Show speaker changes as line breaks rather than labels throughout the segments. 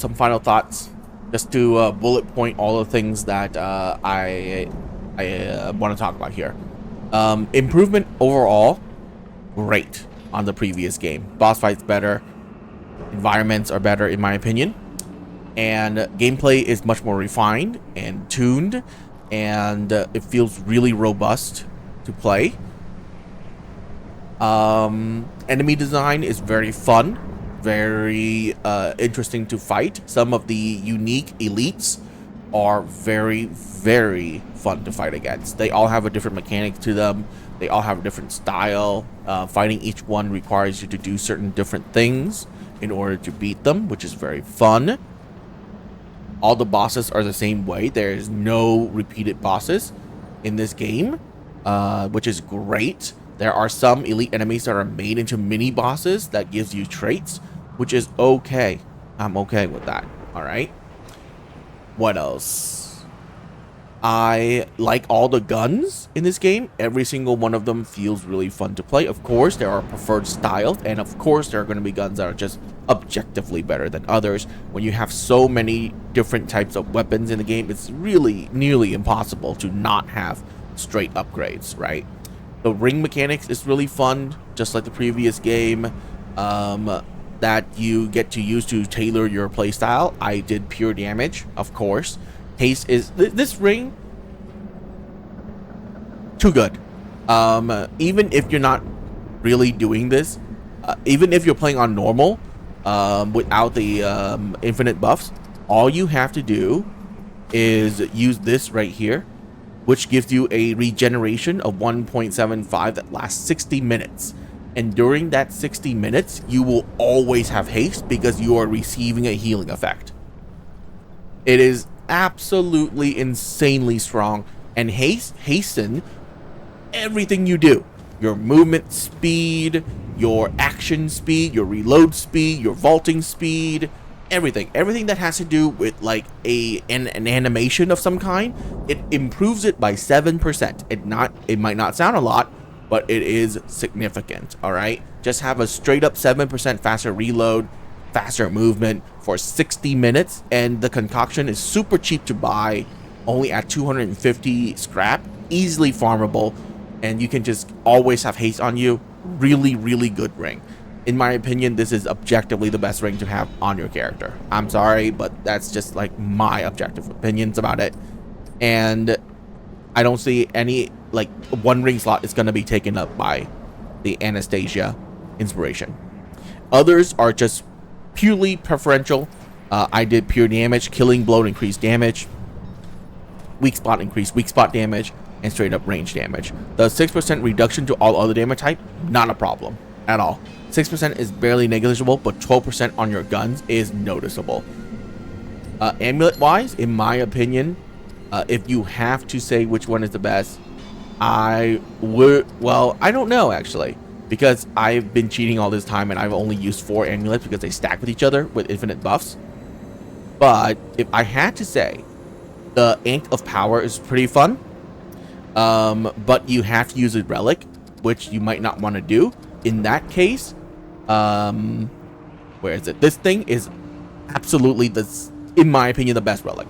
some final thoughts, just to bullet point all the things that I want to talk about here. Improvement overall, great on the previous game. Boss fights better, environments are better in my opinion, and gameplay is much more refined and tuned, and it feels really robust to play. Enemy design is very fun, very interesting to fight. Some of the unique elites are very, very fun to fight against. They all have a different mechanic to them. They all have a different style. Fighting each one requires you to do certain different things in order to beat them, which is very fun. All the bosses are the same way. There is no repeated bosses in this game, which is great. There are some elite enemies that are made into mini bosses that gives you traits, which is okay. I'm okay with that. All right. What else? I like all the guns in this game. Every single one of them feels really fun to play. Of course, there are preferred styles, and of course, there are going to be guns that are just objectively better than others. When you have so many different types of weapons in the game, it's really nearly impossible to not have straight upgrades, right? The ring mechanics is really fun, just like the previous game, that you get to use to tailor your playstyle. I did pure damage, of course. Haste is this ring too good. Even if you're not really doing this, even if you're playing on normal, without the infinite buffs, all you have to do is use this right here, which gives you a regeneration of 1.75 that lasts 60 minutes. And during that 60 minutes, you will always have haste because you are receiving a healing effect. It is absolutely insanely strong, and hasten everything you do. Your movement speed, your action speed, your reload speed, your vaulting speed, everything that has to do with like an animation of some kind, it improves it by 7%. It might not sound a lot, but it is significant. All right, just have a straight up 7% faster reload, faster movement for 60 minutes, and the concoction is super cheap to buy, only at 250 scrap, easily farmable, and you can just always have haste on you. Really, really good ring. In my opinion, this is objectively the best ring to have on your character. I'm sorry, but that's just like my objective opinions about it. And I don't see any, like, one ring slot is going to be taken up by the Anastasia inspiration. Others are just purely preferential. I did pure damage, killing blow increased damage, weak spot increased weak spot damage, and straight up range damage. The 6% reduction to all other damage type, not a problem at all. 6% is barely negligible, but 12% on your guns is noticeable. Amulet wise, in my opinion, if you have to say which one is the best, I don't know actually, because I've been cheating all this time and I've only used 4 amulets because they stack with each other with infinite buffs. But if I had to say, the Ink of Power is pretty fun, but you have to use a relic, which you might not want to do. In that case, where is it? This thing is absolutely, in my opinion, the best relic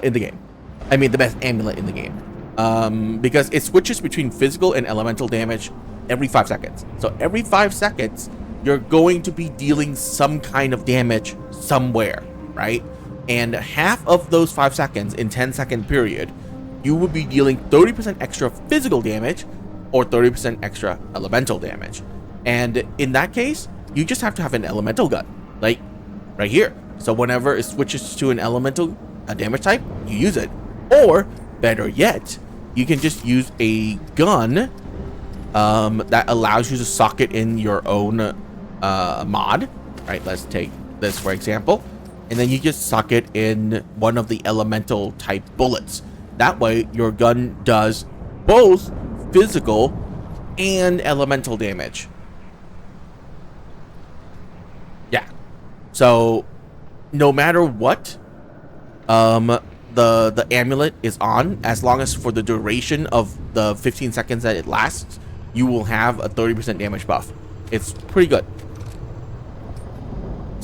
in the game. I mean, the best amulet in the game, because it switches between physical and elemental damage every 5 seconds. So every 5 seconds, you're going to be dealing some kind of damage somewhere, right? And half of those 5 seconds in 10-second period, you will be dealing 30% extra physical damage or 30% extra elemental damage. And in that case, you just have to have an elemental gun, like right here. So whenever it switches to an elemental damage type, you use it. Or better yet, you can just use a gun that allows you to sock it in your own mod. Right, let's take this for example. And then you just sock it in one of the elemental type bullets. That way your gun does both physical and elemental damage. Yeah. So no matter what the amulet is on, as long as for the duration of the 15 seconds that it lasts, you will have a 30% damage buff. It's pretty good.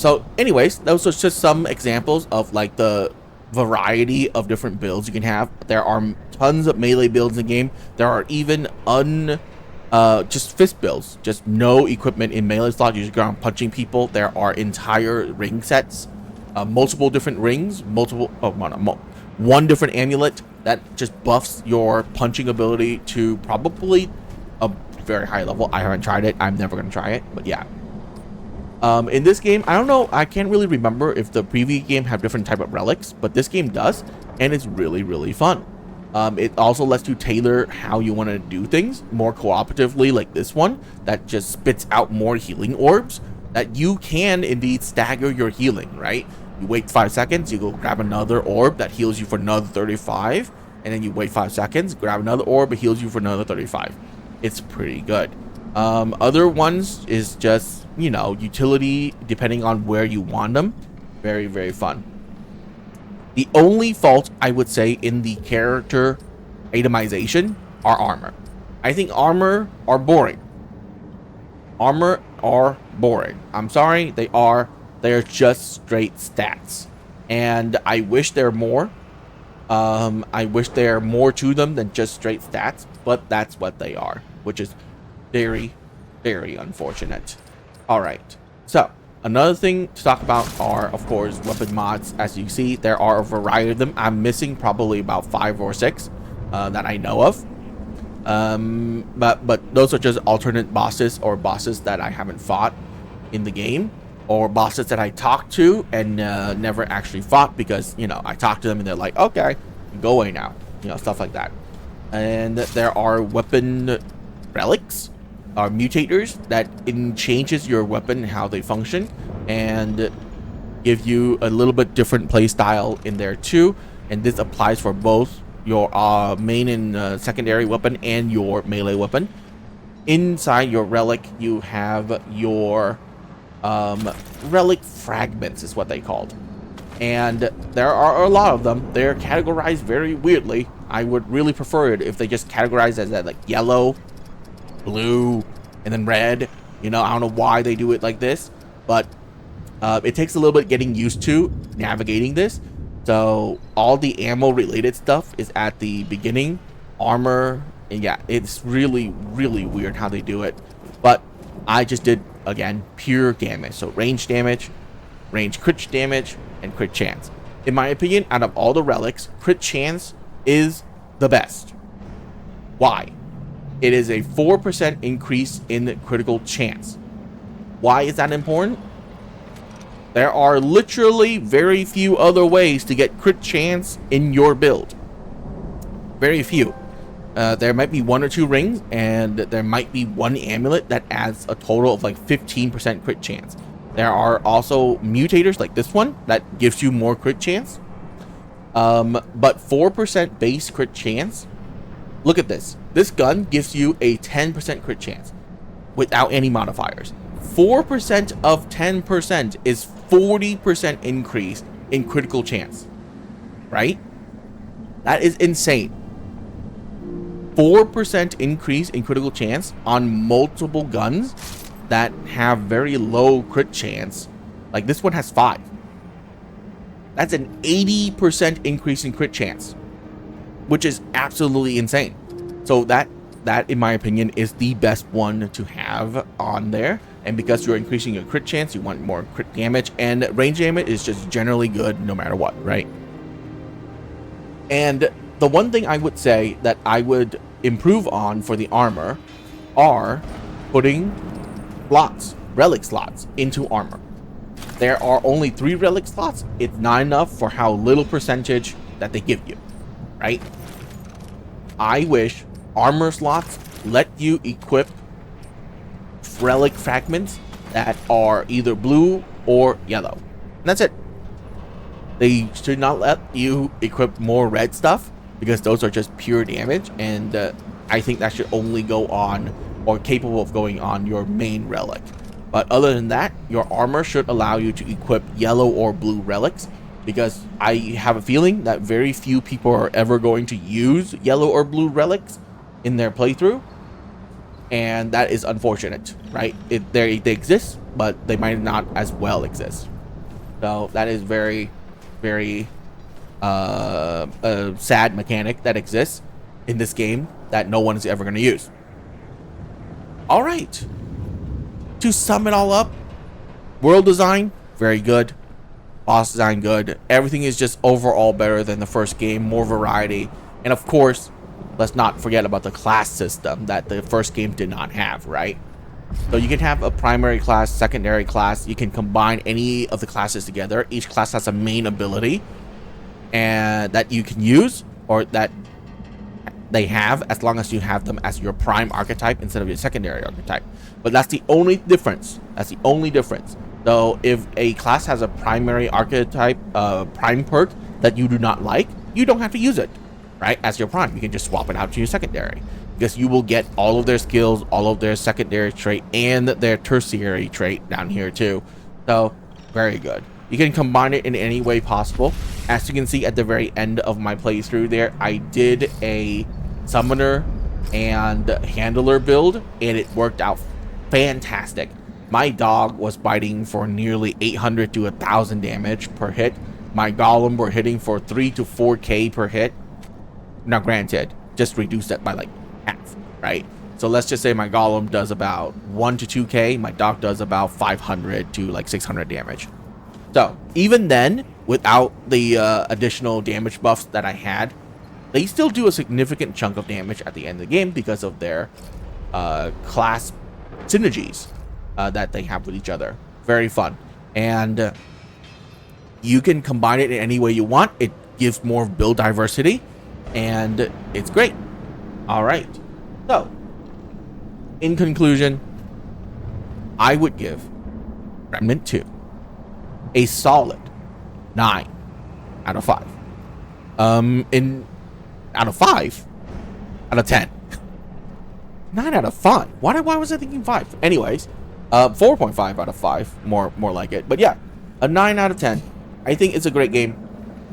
So anyways, those are just some examples of like the variety of different builds you can have. There are tons of melee builds in the game. There are even just fist builds, just no equipment in melee slot. You just go around punching people. There are entire ring sets, multiple different rings, one different amulet that just buffs your punching ability to probably a very high level. I haven't tried it. I'm never gonna try it, but yeah. In this game, I don't know, I can't really remember if the previous game have different type of relics, but this game does, and it's really, really fun. It also lets you tailor how you want to do things more cooperatively, like this one that just spits out more healing orbs that you can indeed stagger your healing, right? You wait 5 seconds, you go grab another orb that heals you for another 35, and then you wait 5 seconds, grab another orb, it heals you for another 35. It's pretty good. Other ones is just, you know, utility depending on where you want them. Very, very fun. The only fault I would say in the character itemization are armor. I think armor are boring. Armor are boring. I'm sorry, they are. They're just straight stats. And I wish there are more. I wish there are more to them than just straight stats, but that's what they are, which is very, very unfortunate. All right, so another thing to talk about are, of course, weapon mods. As you see, there are a variety of them. I'm missing probably about 5 or 6 that I know of. But those are just alternate bosses or bosses that I haven't fought in the game, or bosses that I talked to and never actually fought because, you know, I talked to them and they're like, okay, go away now, you know, stuff like that. And there are weapon relics, are mutators that changes your weapon and how they function and give you a little bit different play style in there too. And this applies for both your main and secondary weapon and your melee weapon. Inside your relic, you have your relic fragments is what they called, and there are a lot of them. They're categorized very weirdly. I would really prefer it if they just categorize as that, like yellow, blue, and then red. You know, I don't know why they do it like this, but it takes a little bit getting used to navigating this. So all the ammo related stuff is at the beginning, armor, and yeah, it's really, really weird how they do it. But I just did, again, pure damage. So range damage, range crit damage, and crit chance. In my opinion, out of all the relics, crit chance is the best. Why? It is a 4% increase in critical chance. Why is that important? There are literally very few other ways to get crit chance in your build. Very few. There might be 1 or 2 rings, and there might be 1 amulet that adds a total of like 15% crit chance. There are also mutators like this one that gives you more crit chance. But 4% base crit chance. Look at this. This gun gives you a 10% crit chance without any modifiers. 4% of 10% is 40% increase in critical chance, right? That is insane. 4% increase in critical chance on multiple guns that have very low crit chance. Like this one has 5. That's an 80% increase in crit chance, which is absolutely insane. So that in my opinion is the best one to have on there. And because you're increasing your crit chance, you want more crit damage, and range damage is just generally good no matter what, right? And the one thing I would say that I would improve on for the armor are putting slots, relic slots, into armor. There are only 3 relic slots. It's not enough for how little percentage that they give you, right? I wish armor slots let you equip relic fragments that are either blue or yellow. And that's it. They should not let you equip more red stuff, because those are just pure damage, and I think that should only go on, or capable of going on, your main relic. But other than that, your armor should allow you to equip yellow or blue relics, because I have a feeling that very few people are ever going to use yellow or blue relics in their playthrough, and that is unfortunate, right? They exist, but they might not as well exist. So that is very, very a sad mechanic that exists in this game that no one is ever going to use. All right. To sum it all up, world design, very good. Boss design, good. Everything is just overall better than the first game, more variety. And of course, let's not forget about the class system that the first game did not have, right? So you can have a primary class, secondary class. You can combine any of the classes together. Each class has a main ability and that you can use, or that they have, as long as you have them as your prime archetype instead of your secondary archetype. But that's the only difference. That's the only difference. So if a class has a primary archetype, prime perk that you do not like, you don't have to use it, right? As your prime, you can just swap it out to your secondary, because you will get all of their skills, all of their secondary trait, and their tertiary trait down here too. So very good. You can combine it in any way possible. As you can see at the very end of my playthrough there, I did a summoner and handler build, and it worked out fantastic. My dog was biting for nearly 800 to 1,000 damage per hit. My golem were hitting for 3 to 4k per hit. Now granted, just reduce that by like half, right? So let's just say my golem does about 1 to 2k. My dog does about 500 to like 600 damage. So even then, without the additional damage buffs that I had, they still do a significant chunk of damage at the end of the game because of their class synergies that they have with each other. Very fun. And you can combine it in any way you want. It gives more build diversity, and it's great. All right. So, in conclusion, I would give Remnant 2 a solid 9 out of 5. Out of 5? Out of 10. 9 out of 5. Why was I thinking 5? Anyways, 4.5 out of 5. More like it. But yeah, a 9 out of 10. I think it's a great game.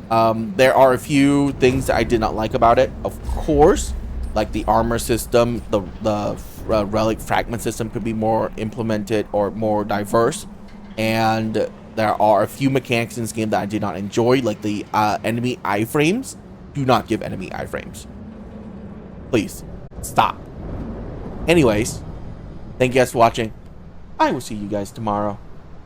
There are a few things that I did not like about it. Of course, like the armor system, the relic fragment system could be more implemented or more diverse. And there are a few mechanics in this game that I did not enjoy, like the enemy iframes. Do not give enemy iframes. Please, stop. Anyways, thank you guys for watching. I will see you guys tomorrow.